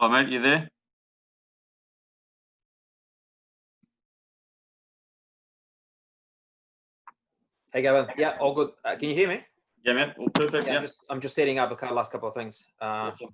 Hi, mate, you there? Hey, Gavin. Yeah, all good. Can you hear me? Yeah, mate, all perfect. Yeah, Yeah. I'm just setting up a last couple of things. Awesome.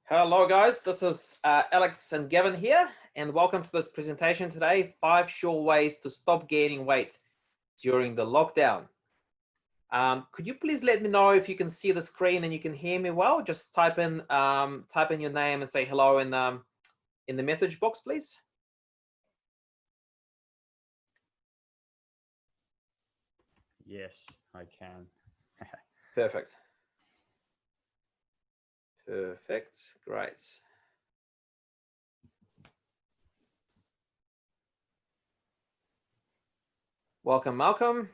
Hello, guys. This is Alex and Gavin here, and welcome to this presentation today, 5 sure ways to stop gaining weight during the lockdown. Could you please let me know if you can see the screen and you can hear me well? Just type in your name and say hello in the message box, please. Yes, I can. Perfect. Perfect. Great. Welcome, Malcolm.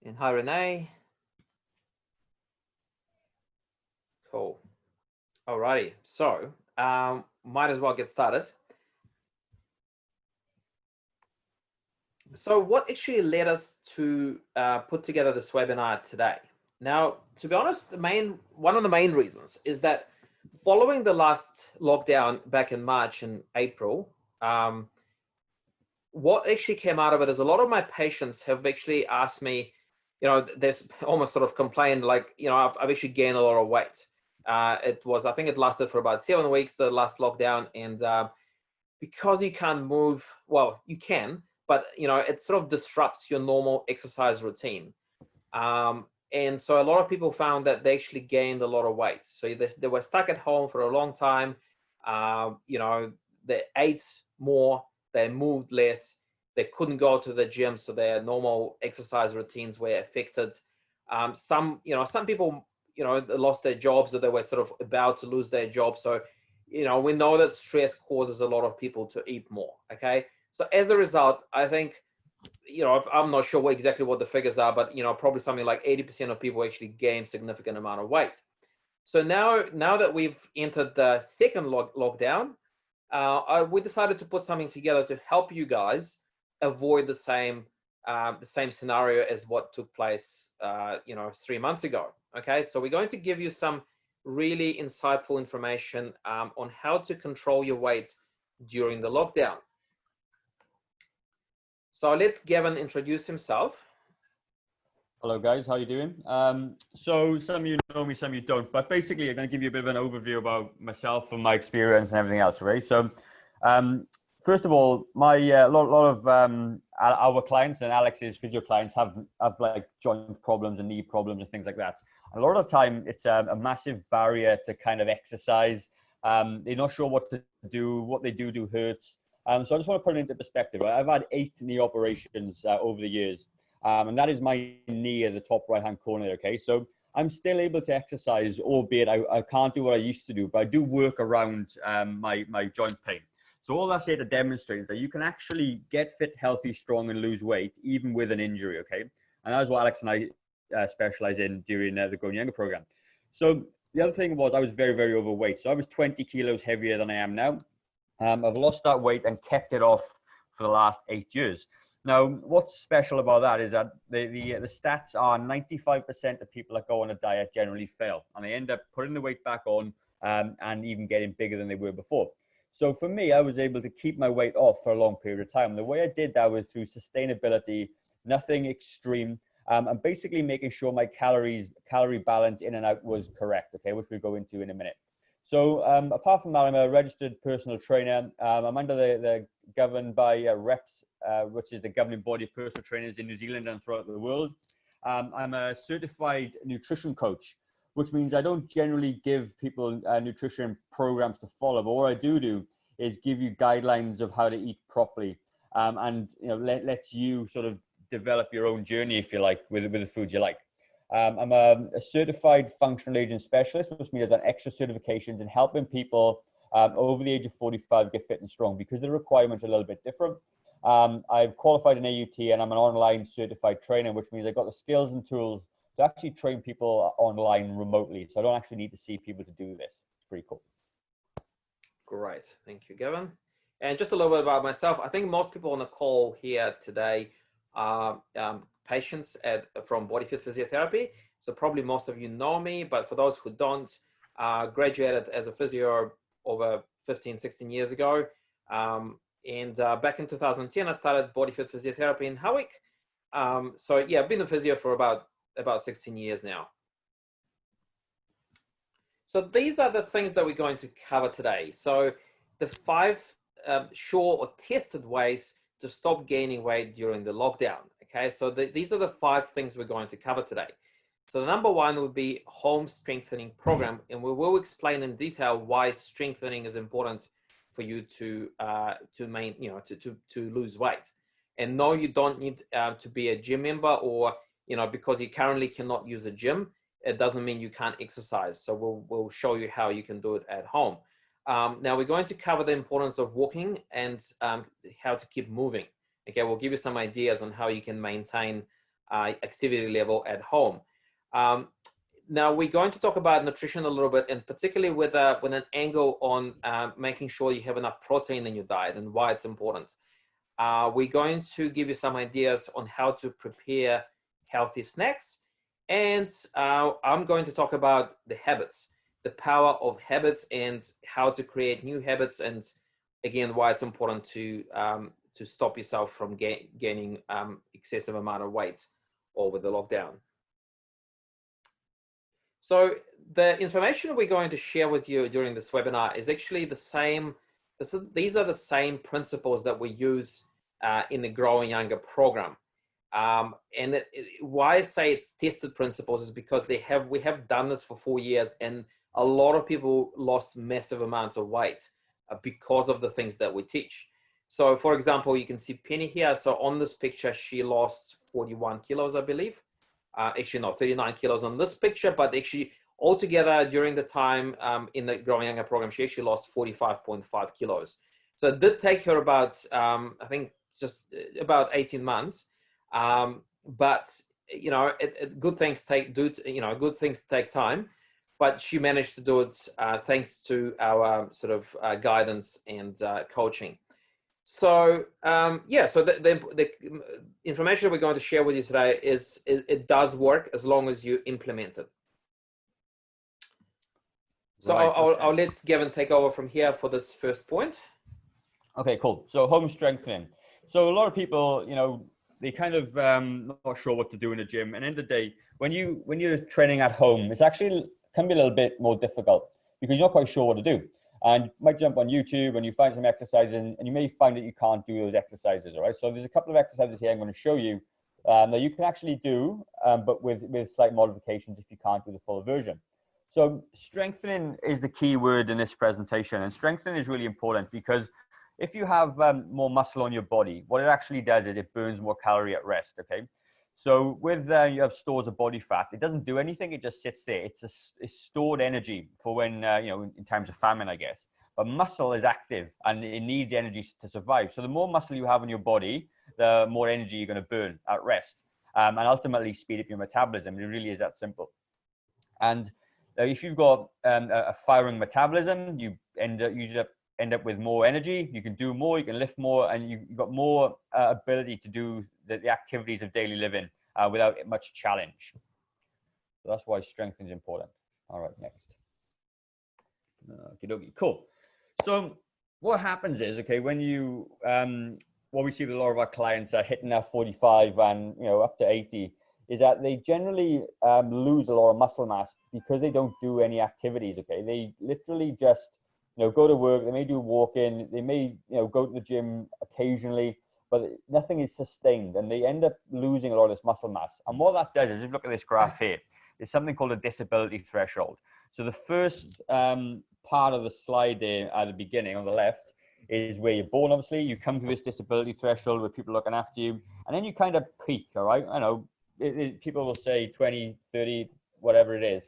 And hi, Renee. Cool. Alrighty. So, might as well get started. So what actually led us to put together this webinar today? Now, to be honest, one of the main reasons is that following the last lockdown back in March and April, what actually came out of it is a lot of my patients have actually asked me, there's almost sort of complained like, I've actually gained a lot of weight. I think it lasted for about 7 weeks, the last lockdown. And because you can't move, well, you can, but it sort of disrupts your normal exercise routine. And so a lot of people found that they actually gained a lot of weight. So they were stuck at home for a long time. They ate more, they moved less, they couldn't go to the gym, so their normal exercise routines were affected. Some people, lost their jobs, or they were sort of about to lose their job. So, we know that stress causes a lot of people to eat more. Okay. So as a result, I think, I'm not sure exactly what the figures are, but, probably something like 80% of people actually gain significant amount of weight. So now that we've entered the second lockdown, we decided to put something together to help you guys avoid the same scenario as what took place, 3 months ago. Okay. So we're going to give you some really insightful information on how to control your weight during the lockdown. So I'll let Gavin introduce himself. Hello, guys. How you doing? So some of you know me, some of you don't. But basically, I'm going to give you a bit of an overview about myself and my experience and everything else, right? So first of all, my lot of our clients and Alex's physio clients have like joint problems and knee problems and things like that. And a lot of the time, it's a massive barrier to kind of exercise. They're not sure what to do. What they do hurts. So I just want to put it into perspective. Right? I've had 8 knee operations over the years. And that is my knee at the top right-hand corner, okay? So I'm still able to exercise, albeit I can't do what I used to do, but I do work around my joint pain. So all that's here to demonstrate is that you can actually get fit, healthy, strong, and lose weight, even with an injury, okay? And that is what Alex and I specialize in during the Growing Younger program. So the other thing was I was very, very overweight. So I was 20 kilos heavier than I am now. I've lost that weight and kept it off for the last 8 years. Now, what's special about that is that the stats are 95% of people that go on a diet generally fail, and they end up putting the weight back on and even getting bigger than they were before. So for me, I was able to keep my weight off for a long period of time. The way I did that was through sustainability, nothing extreme, and basically making sure my calorie balance in and out was correct, okay, which we'll go into in a minute. So apart from that, I'm a registered personal trainer. I'm under the governed by REPS, which is the governing body of personal trainers in New Zealand and throughout the world. I'm a certified nutrition coach, which means I don't generally give people nutrition programs to follow, but what I do is give you guidelines of how to eat properly, and lets you sort of develop your own journey, if you like, with the food you like. I'm a certified functional agent specialist, which means I've done extra certifications in helping people over the age of 45 get fit and strong, because the requirements are a little bit different. I've qualified in AUT, and I'm an online certified trainer, which means I've got the skills and tools to actually train people online remotely. So I don't actually need to see people to do this. It's pretty cool. Great. Thank you, Gavin. And just a little bit about myself. I think most people on the call here today are patients from BodyFit Physiotherapy. So probably most of you know me, but for those who don't, graduated as a physio over 15, 16 years ago. And back in 2010, I started BodyFit Physiotherapy in Hawick. So yeah, I've been a physio for about 16 years now. So these are the things that we're going to cover today. So the 5 sure or tested ways to stop gaining weight during the lockdown. Okay, so these are the 5 things we're going to cover today. So the number 1 would be home strengthening program, and we will explain in detail why strengthening is important for you to lose weight. And no, you don't need to be a gym member, or because you currently cannot use a gym, it doesn't mean you can't exercise. So we'll show you how you can do it at home. Now we're going to cover the importance of walking and how to keep moving. Okay, we'll give you some ideas on how you can maintain activity level at home. Now we're going to talk about nutrition a little bit, and particularly with an angle on making sure you have enough protein in your diet and why it's important. We're going to give you some ideas on how to prepare healthy snacks, and I'm going to talk about the habits, the power of habits, and how to create new habits, and again why it's important to stop yourself from gaining excessive amount of weight over the lockdown. So the information we're going to share with you during this webinar is actually the same. These are the same principles that we use in the Growing Younger program. Why I say it's tested principles is because we have done this for 4 years, and a lot of people lost massive amounts of weight because of the things that we teach. So for example, you can see Penny here. So on this picture, she lost 41 kilos, I believe. Actually, no, 39 kilos on this picture, but actually altogether during the time in the Growing Younger program, she actually lost 45.5 kilos. So it did take her about, I think, just about 18 months. But good things take time. But she managed to do it thanks to our sort of guidance and coaching. So so the information we're going to share with you today is it does work as long as you implement it. So right, I'll let Gavin take over from here for this first point. Okay, cool. So home strengthening. So a lot of people, they kind of not sure what to do in a gym. And in the day, when you're training at home, it's actually can be a little bit more difficult because you're not quite sure what to do. And you might jump on YouTube and you find some exercises, and you may find that you can't do those exercises, all right? So there's a couple of exercises here I'm going to show you that you can actually do, but with slight modifications if you can't do the full version. So strengthening is the key word in this presentation, and strengthening is really important because if you have more muscle on your body, what it actually does is it burns more calorie at rest, okay? So with you have stores of body fat, it doesn't do anything, it just sits there. It's stored energy for when, in times of famine, I guess. But muscle is active and it needs energy to survive. So the more muscle you have in your body, the more energy you're going to burn at rest, and ultimately speed up your metabolism. It really is that simple. And if you've got a firing metabolism, you end up usually end up with more energy, you can do more, you can lift more, and you've got more ability to do the activities of daily living without much challenge. So that's why strengthening is important. All right, next. Okay, cool. So what happens is, okay, when you, what we see with a lot of our clients are hitting that 45 and, you know, up to 80, is that they generally lose a lot of muscle mass because they don't do any activities, okay? They literally just, you know, go to work, they may do walking, they may, you know, go to the gym occasionally, but nothing is sustained, and they end up losing a lot of this muscle mass. And what that does is, if you look at this graph here, there's something called a disability threshold. So the first part of the slide there at the beginning on the left is where you're born, obviously. You come to this disability threshold with people looking after you, and then you kind of peak, all right? I know people will say 20, 30, whatever it is.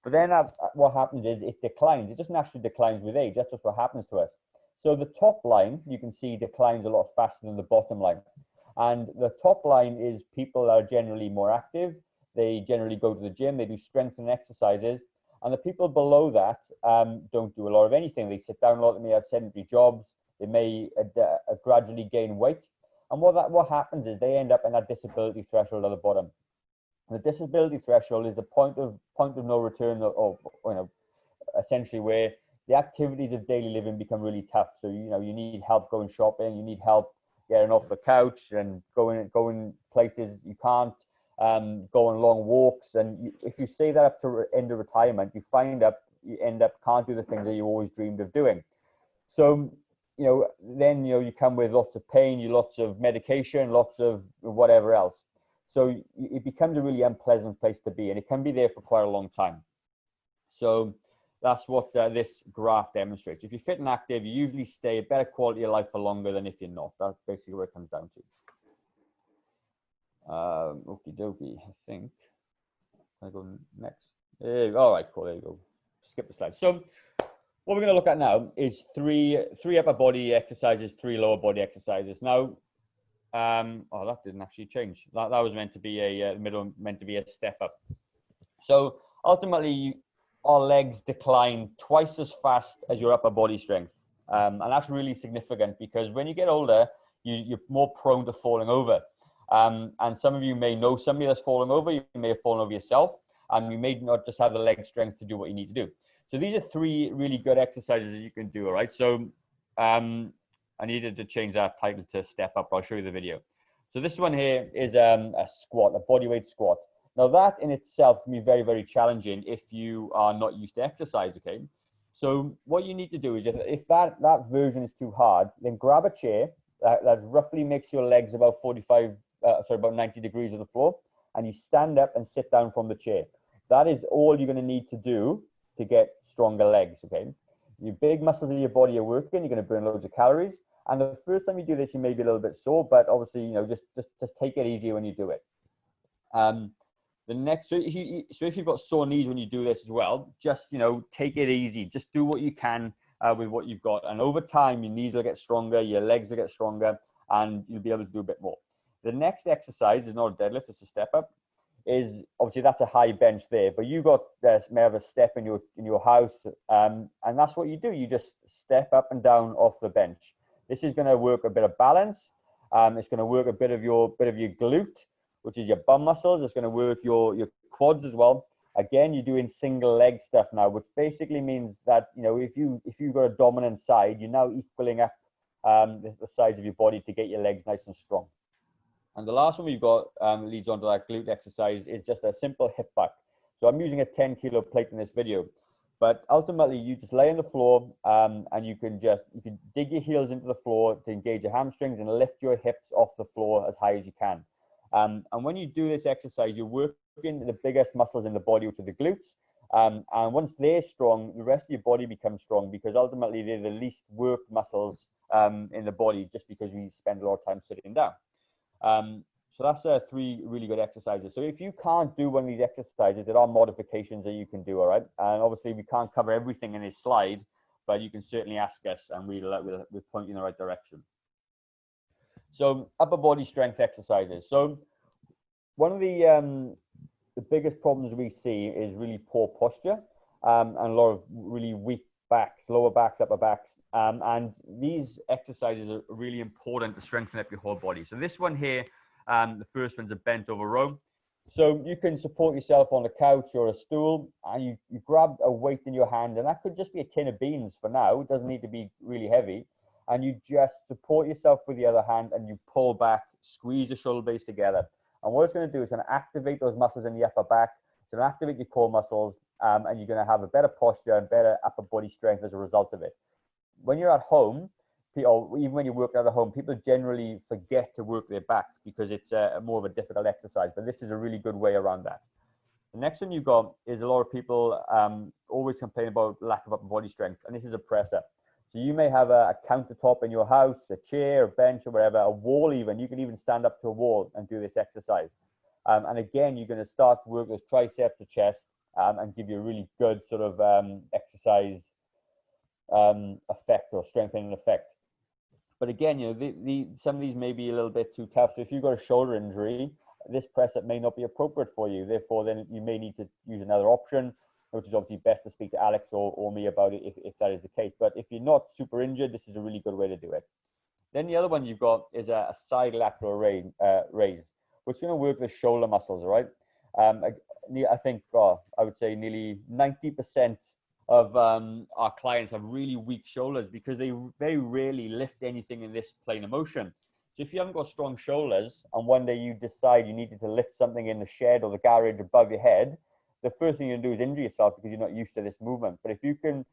But then what happens is it declines. It just naturally declines with age. That's just what happens to us. So the top line, you can see, declines a lot faster than the bottom line. And the top line is people are generally more active. They generally go to the gym. They do strengthening exercises. And the people below that don't do a lot of anything. They sit down a lot. They may have sedentary jobs. They may gradually gain weight. And what happens is they end up in that disability threshold at the bottom. And the disability threshold is the point of no return, or you know, essentially where the activities of daily living become really tough. So, you know, you need help going shopping. You need help getting off the couch and going places you can't. Go on long walks, and if you say that up to end of retirement, you end up can't do the things that you always dreamed of doing. So, you know, then, you know, you come with lots of pain, lots of medication, lots of whatever else. So it becomes a really unpleasant place to be, and it can be there for quite a long time. So that's what this graph demonstrates. If you're fit and active, you usually stay a better quality of life for longer than if you're not. That's basically what it comes down to. Okie dokie, I think. I go next. All right, cool. There you go. Skip the slide. So what we're going to look at now is three upper body exercises, 3 lower body exercises. Now, oh, that didn't actually change. That was meant to be meant to be a step up. So ultimately, our legs decline twice as fast as your upper body strength, and that's really significant because when you get older, you're more prone to falling over. And some of you may know somebody that's falling over. You may have fallen over yourself, and you may not just have the leg strength to do what you need to do. So these are 3 really good exercises that you can do. All right. So I needed to change that title to step up. I'll show you the video. So this one here is a squat, a bodyweight squat. Now that in itself can be very, very challenging if you are not used to exercise. Okay. So what you need to do is if that version is too hard, then grab a chair that roughly makes your legs about about 90 degrees of the floor, and you stand up and sit down from the chair. That is all you're going to need to do to get stronger legs, okay? Your big muscles of your body are working, you're going to burn loads of calories, and the first time you do this, you may be a little bit sore, but obviously, you know, just take it easy when you do it. The next, so if you've got sore knees when you do this as well, just, you know, take it easy. Just do what you can with what you've got, and over time, your knees will get stronger, your legs will get stronger, and you'll be able to do a bit more. The next exercise is not a deadlift, it's a step up. Is obviously that's a high bench there, but you got may have a step in your house, and that's what you do. You just step up and down off the bench. This is going to work a bit of balance. It's going to work a bit of your glute, which is your bum muscles. It's going to work your quads as well. Again, you're doing single leg stuff now, which basically means that, you know, if you've got a dominant side, you're now equaling up the sides of your body to get your legs nice and strong. And the last one we've got leads on to that glute exercise is just a simple hip back. So I'm using a 10-kilo plate in this video, but ultimately you just lay on the floor and you can dig your heels into the floor to engage your hamstrings and lift your hips off the floor as high as you can. And when you do this exercise, you're working the biggest muscles in the body, which are the glutes. And once they're strong, the rest of your body becomes strong because ultimately they're the least worked muscles in the body just because we spend a lot of time sitting down. So that's 3 really good exercises. So if you can't do one of these exercises, there are modifications that you can do, all right? And obviously we can't cover everything in this slide, but you can certainly ask us and we'll point you in the right direction. So upper body strength exercises. So one of the biggest problems we see is really poor posture and a lot of really weak backs, lower backs, upper backs. And these exercises are really important to strengthen up your whole body. So this one here, the first one's a bent over row. So you can support yourself on a couch or a stool, and you grab a weight in your hand, and that could just be a tin of beans for now. It doesn't need to be really heavy. And you just support yourself with the other hand, and you pull back, squeeze the shoulder blades together. And what it's going to do is going to activate those muscles in the upper back. It's going to activate your core muscles, and you're going to have a better posture and better upper body strength as a result of it. When you're at home, or even when you work out at home, people generally forget to work their back because it's more of a difficult exercise. But this is a really good way around that. The next one you've got is a lot of people always complain about lack of upper body strength, and this is a presser. So you may have a countertop in your house, a chair, a bench, or whatever, a wall even. You can even stand up to a wall and do this exercise. And again, you're going to start to work those triceps, the chest, and give you a really good sort of exercise effect or strengthening effect. But again, you know, some of these may be a little bit too tough. So if you've got a shoulder injury, this press up may not be appropriate for you. Therefore, then you may need to use another option, which is obviously best to speak to Alex or me about it if that is the case. But if you're not super injured, this is a really good way to do it. Then the other one you've got is a side lateral raise, which is going to work the shoulder muscles, right? I think, I would say nearly 90% of our clients have really weak shoulders because they very rarely lift anything in this plane of motion. So if you haven't got strong shoulders and one day you decide you needed to lift something in the shed or the garage above your head, the first thing you're going to do is injure yourself because you're not used to this movement. But if you can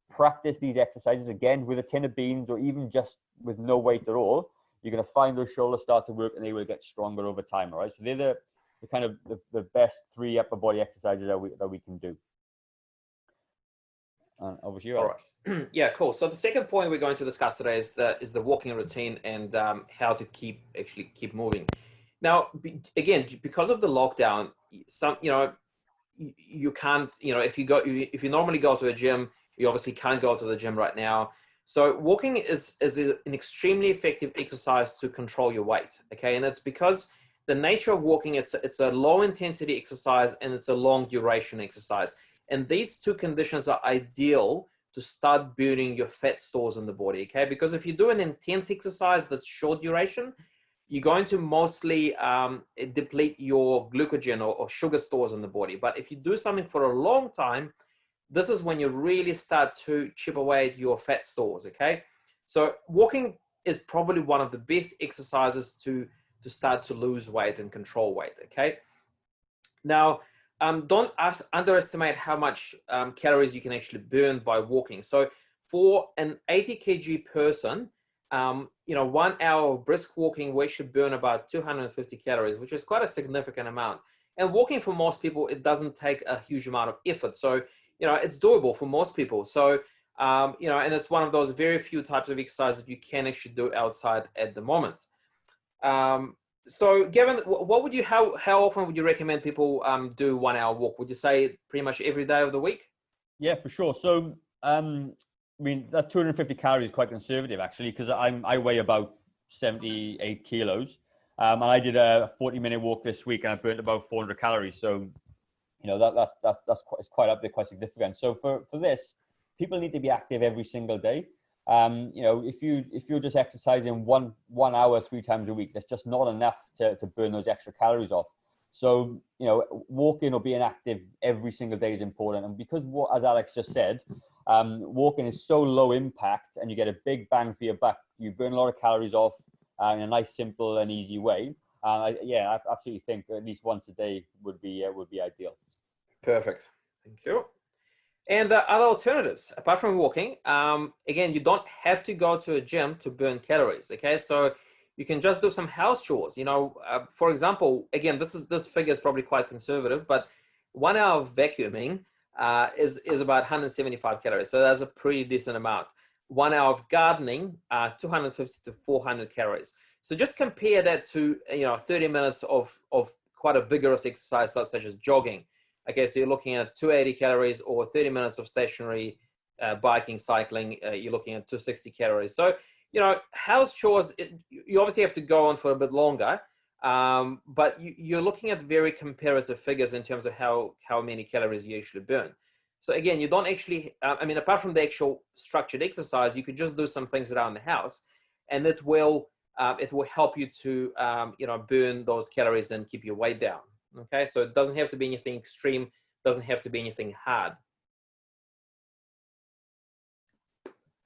practice these exercises again with a tin of beans or even just with no weight at all, you're going to find those shoulders start to work and they will get stronger over time. All right. So they're the kind of the best 3 upper body exercises that we can do. Over to you. All right. Yeah, cool. So the second point we're going to discuss today is the walking routine and how to keep moving. Now, again, because of the lockdown, you can't, if you normally go to a gym, you obviously can't go to the gym right now. So walking is an extremely effective exercise to control your weight. Okay, and it's because the nature of walking, it's a low intensity exercise and it's a long duration exercise. And these two conditions are ideal to start burning your fat stores in the body, okay? Because if you do an intense exercise that's short duration, you're going to mostly deplete your glycogen or sugar stores in the body. But if you do something for a long time, this is when you really start to chip away at your fat stores, okay? So walking is probably one of the best exercises to start to lose weight and control weight, okay? Now, don't underestimate how much calories you can actually burn by walking. So for an 80 kg person, 1 hour of brisk walking, we should burn about 250 calories, which is quite a significant amount. And walking for most people, it doesn't take a huge amount of effort. So, it's doable for most people. So, and it's one of those very few types of exercise that you can actually do outside at the moment. So Gavin, how often would you recommend people do 1 hour walk? Would you say pretty much every day of the week? Yeah, for sure. So, that 250 calories is quite conservative actually, because I weigh about 78 kilos. And I did a 40-minute walk this week and I burnt about 400 calories. So, that's quite up there, quite significant. So for this, people need to be active every single day. If you're just exercising one hour 3 times a week, that's just not enough to burn those extra calories off. So, walking or being active every single day is important. And because as Alex just said, walking is so low impact and you get a big bang for your buck, you burn a lot of calories off in a nice, simple and easy way. I absolutely think at least once a day would be ideal. Perfect. Thank you. And the other alternatives, apart from walking, again, you don't have to go to a gym to burn calories, okay? So you can just do some house chores. For example, again, this figure is probably quite conservative, but 1 hour of vacuuming is about 175 calories. So that's a pretty decent amount. 1 hour of gardening, 250 to 400 calories. So just compare that to 30 minutes of quite a vigorous exercise such as jogging. Okay, so you're looking at 280 calories, or 30 minutes of stationary biking, cycling, you're looking at 260 calories. So, house chores, you obviously have to go on for a bit longer, but you're looking at very comparative figures in terms of how many calories you actually burn. So again, you don't actually, I mean, apart from the actual structured exercise, you could just do some things around the house, and it will help you to, burn those calories and keep your weight down. Okay, so it doesn't have to be anything extreme, doesn't have to be anything hard.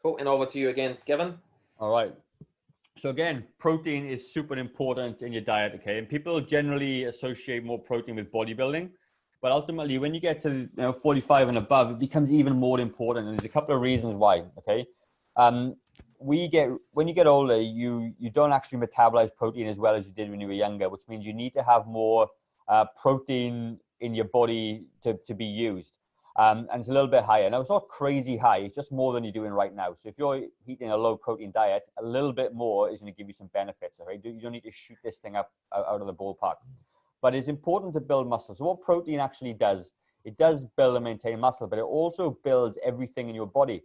Cool, and over to you again, Kevin. All right. So again, protein is super important in your diet, okay? And people generally associate more protein with bodybuilding, but ultimately, when you get to 45 and above, it becomes even more important. And there's a couple of reasons why, okay? When you get older, you don't actually metabolize protein as well as you did when you were younger, which means you need to have more protein in your body to be used. And it's a little bit higher. Now, it's not crazy high. It's just more than you're doing right now. So if you're eating a low protein diet, a little bit more is going to give you some benefits. Right? You don't need to shoot this thing up out of the ballpark. But it's important to build muscle. So what protein actually does, it does build and maintain muscle, but it also builds everything in your body.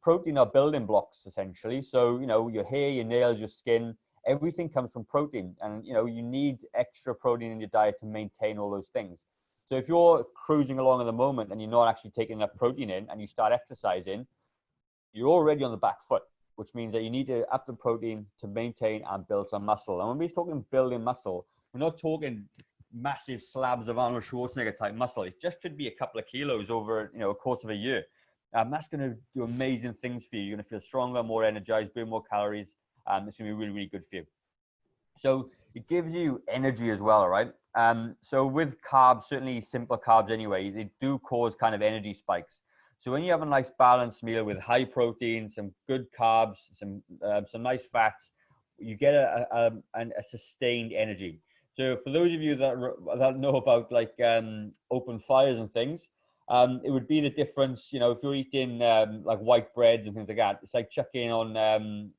Protein are building blocks, essentially. So, your hair, your nails, your skin, everything comes from protein. And, you need extra protein in your diet to maintain all those things. So if you're cruising along at the moment and you're not actually taking enough protein in and you start exercising, you're already on the back foot, which means that you need to up the protein to maintain and build some muscle. And when we're talking building muscle, we're not talking massive slabs of Arnold Schwarzenegger type muscle. It just could be a couple of kilos over, a course of a year. That's going to do amazing things for you. You're going to feel stronger, more energized, burn more calories. It's going to be really, really good for you. So it gives you energy as well, right? So with carbs, certainly simple carbs anyway, they do cause kind of energy spikes. So when you have a nice balanced meal with high protein, some good carbs, some nice fats, you get a sustained energy. So for those of you that know about like open fires and things, it would be the difference, if you're eating like white breads and things like that, it's like chucking on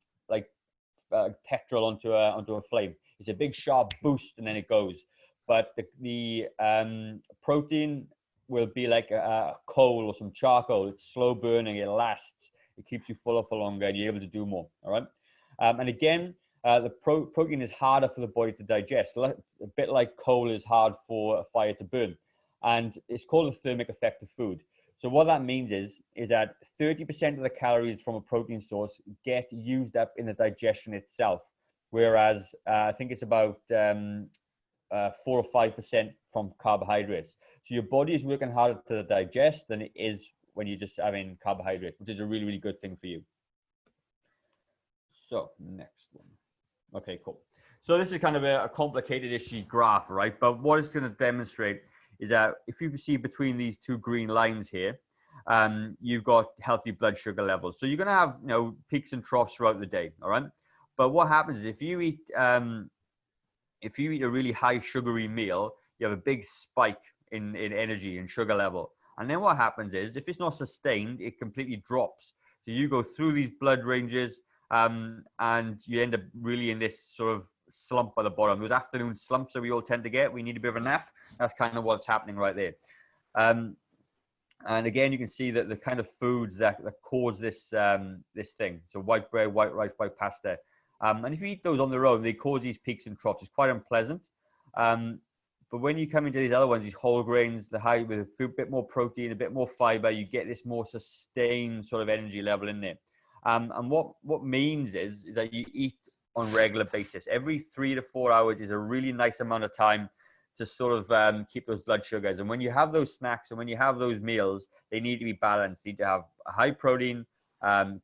petrol onto a flame. It's a big sharp boost and then it goes. But the protein will be like a coal or some charcoal. It's slow burning. It lasts. It keeps you fuller for longer, and you're able to do more. All right. And again, the protein is harder for the body to digest. A bit like coal is hard for a fire to burn, and it's called the thermic effect of food. So what that means is that 30% of the calories from a protein source get used up in the digestion itself, whereas I think it's about 4 or 5% from carbohydrates. So your body is working harder to digest than it is when you're just having carbohydrates, which is a really, really good thing for you. So next one. Okay, cool. So this is kind of a complicated-ish graph, right? But what it's going to demonstrate is that if you see between these two green lines here, you've got healthy blood sugar levels. So you're going to have, peaks and troughs throughout the day, all right? But what happens is if you eat a really high sugary meal, you have a big spike in energy and sugar level. And then what happens is if it's not sustained, it completely drops. So you go through these blood ranges and you end up really in this sort of slump at the bottom. Those afternoon slumps that we all tend to get, we need a bit of a nap. That's kind of what's happening right there. And again, you can see that the kind of foods that cause this thing. So white bread, white rice, white pasta. And if you eat those on their own, they cause these peaks and troughs. It's quite unpleasant. But when you come into these other ones, these whole grains, the high with a bit more protein, a bit more fiber, you get this more sustained sort of energy level in there. And what means is that you eat on a regular basis. Every 3 to 4 hours is a really nice amount of time to sort of keep those blood sugars. And when you have those snacks and when you have those meals, they need to be balanced. You need to have a high protein,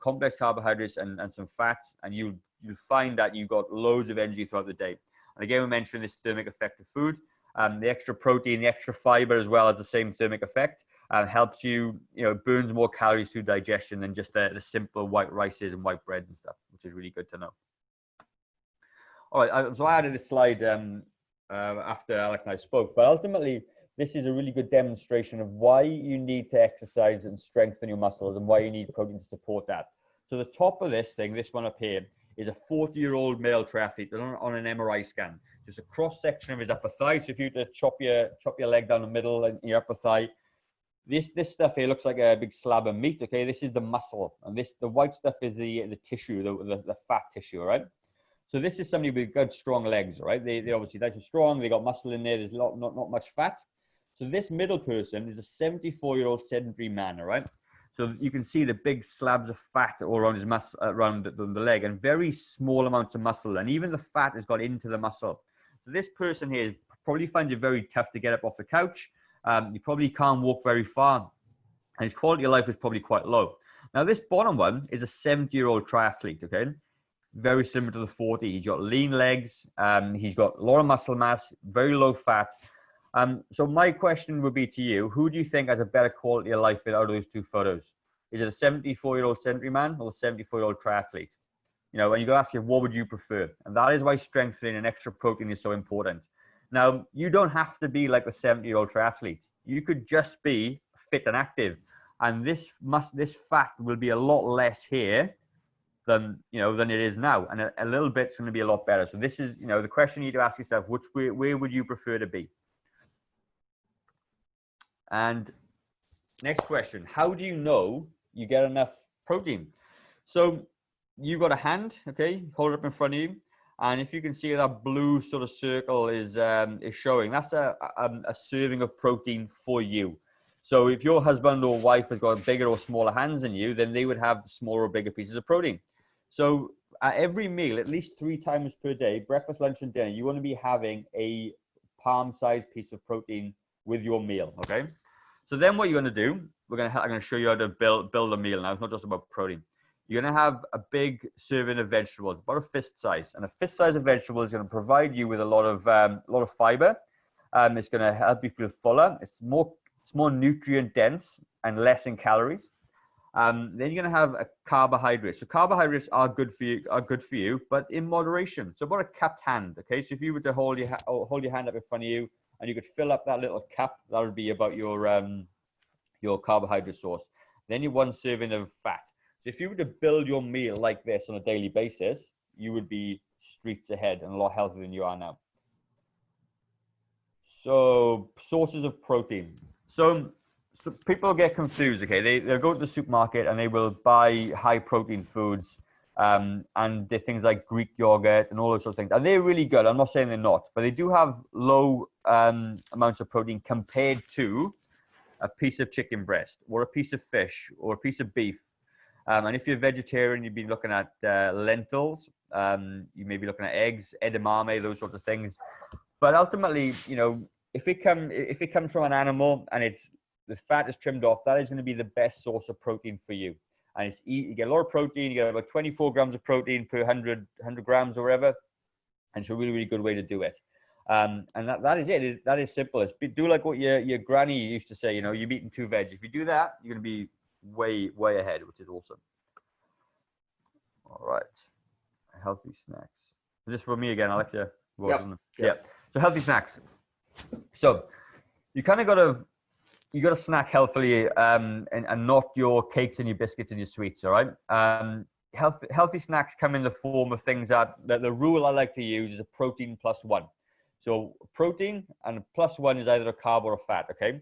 complex carbohydrates, and some fats. And you'll find that you've got loads of energy throughout the day. And again, we mentioned this thermic effect of food. The extra protein, the extra fiber as well as the same thermic effect helps you, burns more calories through digestion than just the simple white rices and white breads and stuff, which is really good to know. All right, so I added this slide after Alex and I spoke, but ultimately, this is a really good demonstration of why you need to exercise and strengthen your muscles and why you need protein to support that. So the top of this thing, this one up here, is a 40-year-old male triathlete on an MRI scan. Just a cross section of his upper thigh. So if you were to chop your leg down the middle and your upper thigh, this stuff here looks like a big slab of meat. Okay, this is the muscle, and the white stuff is the tissue, the fat tissue, right? So this is somebody with good strong legs, right? They obviously nice and strong. They got muscle in there. There's not much fat. So this middle person is a 74-year-old sedentary man, all right? So you can see the big slabs of fat all around his muscle, around the leg, and very small amounts of muscle. And even the fat has got into the muscle. So this person here probably finds it very tough to get up off the couch. You probably can't walk very far. And his quality of life is probably quite low. Now, this bottom one is a 70-year-old triathlete, okay? Very similar to the 40. He's got lean legs. He's got a lot of muscle mass, very low fat. So my question would be to you, who do you think has a better quality of life out of those two photos? Is it a 74-year-old sedentary man or a 74-year-old triathlete? You know, and you got to ask you, what would you prefer? And that is why strengthening and extra protein is so important. Now, you don't have to be like a 70-year-old triathlete. You could just be fit and active. And this fat will be a lot less here than it is now. And a little bit's going to be a lot better. So this is, the question you need to ask yourself, where would you prefer to be? And next question, how do you know you get enough protein? So you've got a hand, okay, hold it up in front of you. And if you can see that blue sort of circle is showing, that's a serving of protein for you. So if your husband or wife has got bigger or smaller hands than you, then they would have smaller or bigger pieces of protein. So at every meal, at least 3 times per day, breakfast, lunch, and dinner, you want to be having a palm-sized piece of protein with your meal, okay? So then what you're going to do, I'm going to show you how to build a meal now. It's not just about protein. You're going to have a big serving of vegetables, about a fist size. And a fist size of vegetables is going to provide you with a lot of fiber. It's going to help you feel fuller. It's more nutrient dense and less in calories. Then you're going to have a carbohydrate. So carbohydrates are good for you, but in moderation. So about a cupped hand. Okay, so if you were to hold your hand up in front of you, and you could fill up that little cup, that would be about your carbohydrate source. Then you 1 serving of fat. So if you were to build your meal like this on a daily basis, you would be streets ahead and a lot healthier than you are now. So sources of protein. So people get confused, okay? They'll go to the supermarket and they will buy high protein foods, and they're things like Greek yogurt and all those sorts of things. And they're really good. I'm not saying they're not, but they do have low amounts of protein compared to a piece of chicken breast or a piece of fish or a piece of beef. And if you're vegetarian, you'd be looking at lentils. You may be looking at eggs, edamame, those sorts of things. But ultimately, if it comes from an animal and the fat is trimmed off, that is going to be the best source of protein for you. And you get a lot of protein. You get about 24 grams of protein per 100 grams or whatever. And it's a really, really good way to do it. And that is it. That is simple. Do like what your granny used to say, you're eating 2 veg. If you do that, you're going to be way, way ahead, which is awesome. All right. Healthy snacks. Just for me again, I like to work on them. Yeah. So healthy snacks. So you kind of got to snack healthily, and not your cakes and your biscuits and your sweets. All right. Healthy snacks come in the form of things that the rule I like to use is a protein plus 1. So protein and plus 1 is either a carb or a fat. Okay.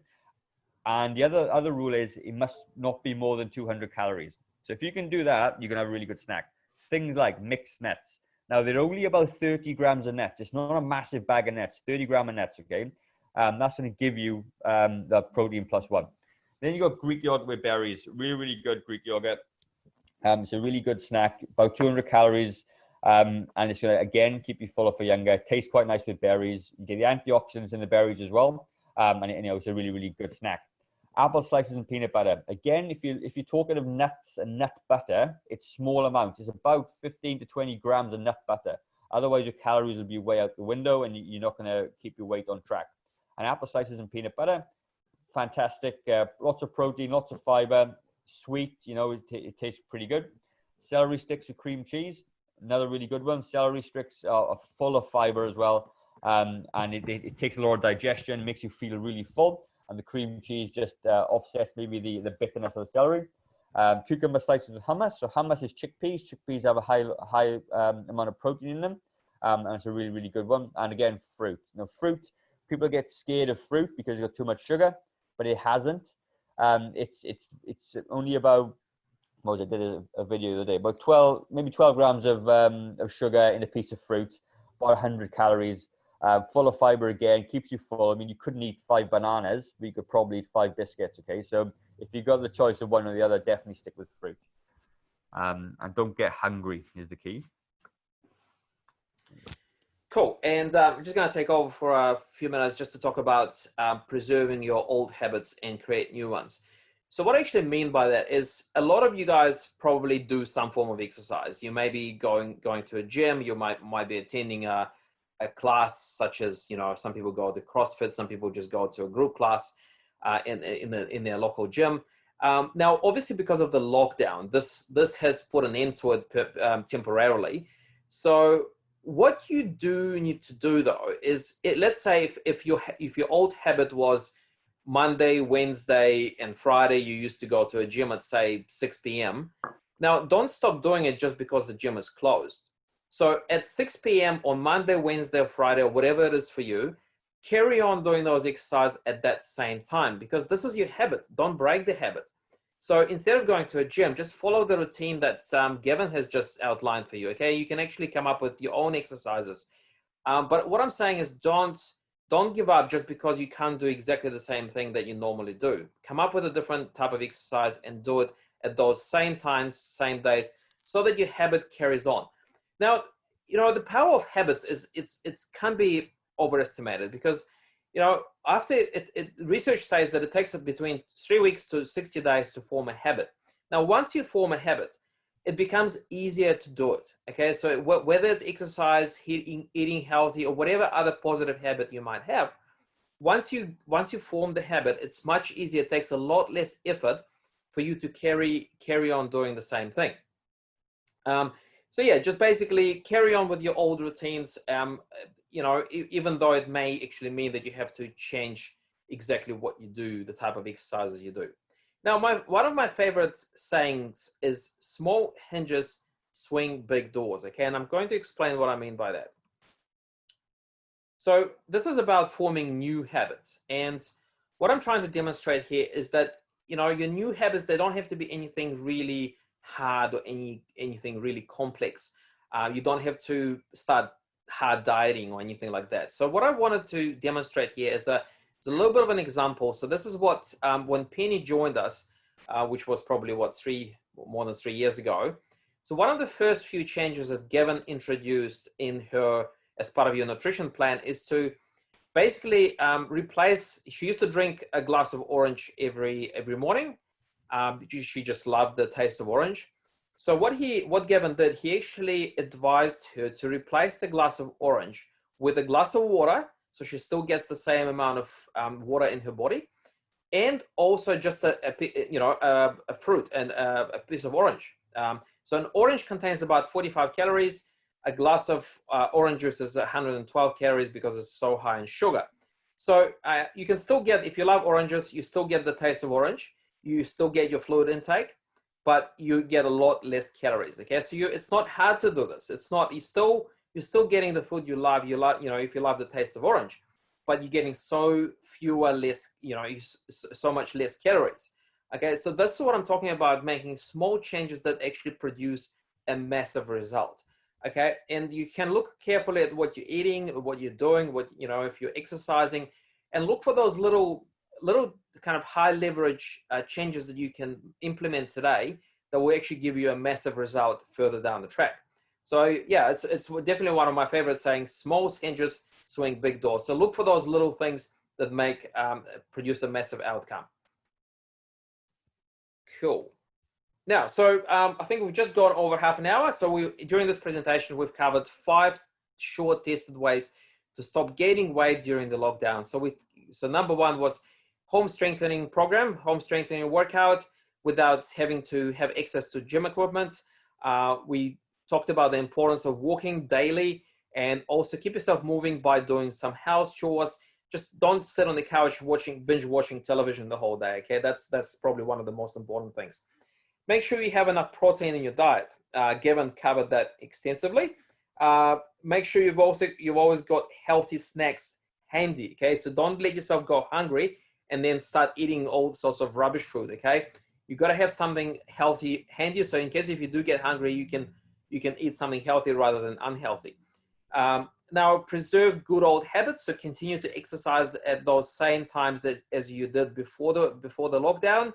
And the other rule is it must not be more than 200 calories. So if you can do that, you can have a really good snack. Things like mixed nuts. Now, they're only about 30 grams of nuts. It's not a massive bag of nuts, 30 grams of nuts, okay? That's going to give you the protein plus 1. Then you got Greek yogurt with berries. Really, really good Greek yogurt. It's a really good snack, about 200 calories. And it's going to, again, keep you fuller for younger. It tastes quite nice with berries. You get the antioxidants in the berries as well. And it's a really, really good snack. Apple slices and peanut butter. Again, if you're talking of nuts and nut butter, it's small amounts. It's about 15 to 20 grams of nut butter. Otherwise, your calories will be way out the window and you're not going to keep your weight on track. And apple slices and peanut butter, fantastic. Lots of protein, lots of fiber, sweet, it tastes pretty good. Celery sticks with cream cheese, another really good one. Celery sticks are full of fiber as well. And it takes a lot of digestion, makes you feel really full. And the cream cheese just offsets maybe the bitterness of the celery. Cucumber slices with hummus. So hummus is chickpeas. Chickpeas have a high amount of protein in them. And it's a really, really good one. And again, fruit. Fruit, people get scared of fruit because it's got too much sugar, but it hasn't. It's only about, what was it? I did a video the other day, about maybe 12 grams of sugar in a piece of fruit, about 100 calories. full of fiber again, keeps you full. I mean, you couldn't eat 5 bananas, but you could probably eat 5 biscuits, okay? So if you got the choice of one or the other, definitely stick with fruit. And don't get hungry is the key. Cool. And I'm just going to take over for a few minutes just to talk about preserving your old habits and create new ones. So what I actually mean by that is a lot of you guys probably do some form of exercise. You may be going to a gym. You might be attending a class such as, you know, some people go to CrossFit. Some people just go to a group class in their local gym. Now, obviously, because of the lockdown, this has put an end to it temporarily. So what you do need to do though is, let's say if your old habit was Monday, Wednesday, and Friday, you used to go to a gym at say 6 p.m. Now, don't stop doing it just because the gym is closed. So at 6 p.m. on Monday, Wednesday, or Friday, or whatever it is for you, carry on doing those exercises at that same time, because this is your habit. Don't break the habit. So instead of going to a gym, just follow the routine that Gavin has just outlined for you, okay? You can actually come up with your own exercises. But what I'm saying is don't give up just because you can't do exactly the same thing that you normally do. Come up with a different type of exercise and do it at those same times, same days, so that your habit carries on. Now, you know, the power of habits is it can be overestimated, because, you know, after research says that it takes between 3 weeks to 60 days to form a habit. Now, once you form a habit, it becomes easier to do it. Okay, so whether it's exercise, eating healthy, or whatever other positive habit you might have, once you form the habit, it's much easier. It takes a lot less effort for you to carry on doing the same thing. So yeah, just basically carry on with your old routines. You know, even though it may actually mean that you have to change exactly what you do, the type of exercises you do. Now, one of my favorite sayings is small hinges swing big doors, okay? And I'm going to explain what I mean by that. So this is about forming new habits. And what I'm trying to demonstrate here is that, you know, your new habits, they don't have to be anything really hard or anything really complex. You don't have to start hard dieting or anything like that. So what I wanted to demonstrate here is it's a little bit of an example. So this is what, when Penny joined us, which was probably more than 3 years ago. So one of the first few changes that Gavin introduced in her, as part of your nutrition plan, is to basically replace, she used to drink a glass of orange every morning. She just loved the taste of orange. So what Gavin did, he actually advised her to replace the glass of orange with a glass of water, so she still gets the same amount of water in her body, and also just a fruit and a piece of orange. So an orange contains about 45 calories. A glass of orange juice is 112 calories because it's so high in sugar. So you can still get, if you love oranges, you still get the taste of orange. You still get your fluid intake, but you get a lot less calories. Okay, so it's not hard to do this. It's not, you're still getting the food you love. You know, if you love the taste of orange, but you're getting so much less calories. Okay, so that's what I'm talking about, making small changes that actually produce a massive result. Okay, and you can look carefully at what you're eating, what you're doing, if you're exercising, and look for those little kind of high leverage changes that you can implement today that will actually give you a massive result further down the track. So yeah, it's definitely one of my favorite sayings: small hinges swing big doors. So look for those little things that produce a massive outcome. Cool. Now, so I think we've just gone over half an hour. So during this presentation, we've covered 5 short tested ways to stop gaining weight during the lockdown. So number 1 was home strengthening program, home strengthening workout without having to have access to gym equipment. We talked about the importance of walking daily, and also keep yourself moving by doing some house chores. Just don't sit on the couch binge watching television the whole day. Okay, that's probably one of the most important things. Make sure you have enough protein in your diet. Gavin covered that extensively. Make sure you've always got healthy snacks handy. Okay, so don't let yourself go hungry and then start eating all sorts of rubbish food. Okay, you got to have something healthy handy, so in case if you do get hungry, you can eat something healthy rather than unhealthy. Now, preserve good old habits. So continue to exercise at those same times as you did before the lockdown,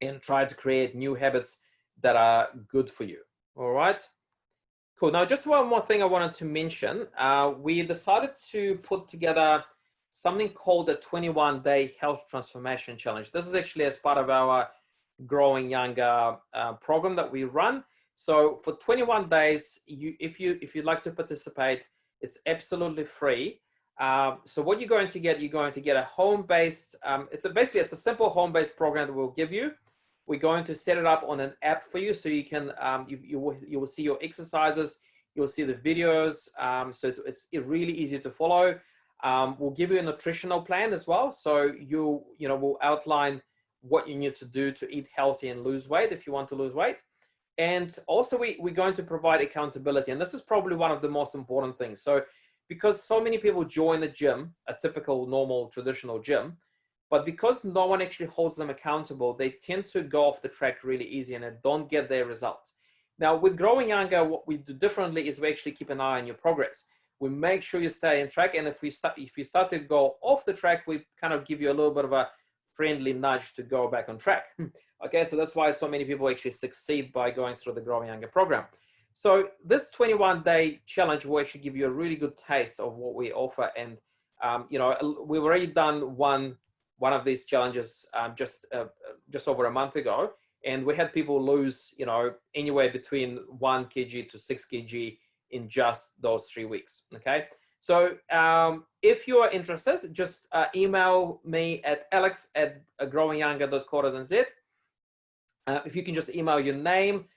and try to create new habits that are good for you. All right. Cool. Now, just one more thing I wanted to mention. We decided to put together something called the 21-day health transformation challenge. This is actually as part of our Growing Younger program that we run. So for 21 days, if you'd like to participate, it's absolutely free. So what you're going to get a home-based, it's a simple home-based program that we'll give you. We're going to set it up on an app for you, so you can you will see your exercises, you'll see the videos. So it's really easy to follow. We'll give you a nutritional plan as well, so we'll outline what you need to do to eat healthy and lose weight if you want to lose weight. And also we're going to provide accountability, and this is probably one of the most important things. So because so many people join the gym, a typical normal traditional gym, but because no one actually holds them accountable, they tend to go off the track really easy and they don't get their results. Now, with Growing Younger, what we do differently is we actually keep an eye on your progress. We make sure you stay on track, and if you start to go off the track, we kind of give you a little bit of a friendly nudge to go back on track. Okay, so that's why so many people actually succeed by going through the Growing Younger program. So this 21-day challenge will actually give you a really good taste of what we offer. And we've already done one of these challenges just over a month ago, and we had people lose anywhere between 1 kg to 6 kg in just those 3 weeks. Okay, so if you are interested, just email me at alex@growingyounger.co.nz. If you can just email your name,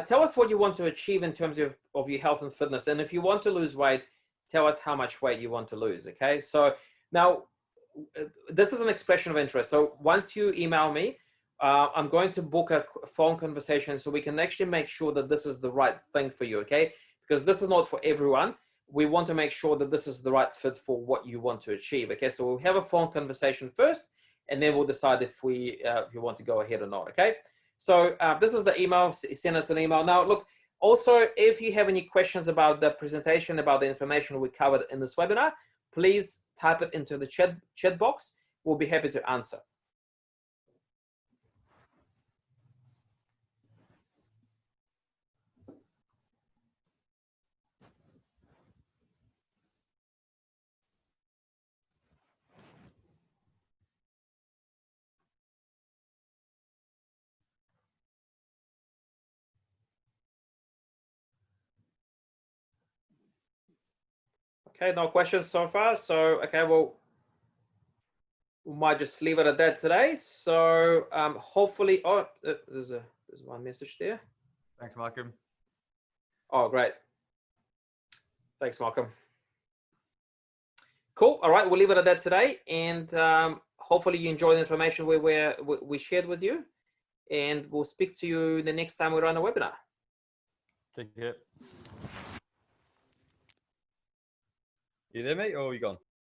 tell us what you want to achieve in terms of your health and fitness, and if you want to lose weight, tell us how much weight you want to lose. Okay, so now this is an expression of interest. So once you email me, I'm going to book a phone conversation so we can actually make sure that this is the right thing for you. Okay, because this is not for everyone. We want to make sure that this is the right fit for what you want to achieve. Okay, so we'll have a phone conversation first, and then we'll decide if you want to go ahead or not. Okay, so this is the email. Send us an email. Now, look, also, if you have any questions about the presentation, about the information we covered in this webinar, please type it into the chat box. We'll be happy to answer. Okay, no questions so far. So, okay, well, we might just leave it at that today. So hopefully, oh, there's one message there. Thanks, Malcolm. Oh, great. Thanks, Malcolm. Cool. All right, we'll leave it at that today. And hopefully you enjoy the information we shared with you. And we'll speak to you the next time we run a webinar. Take care. You there, mate, or are you gone?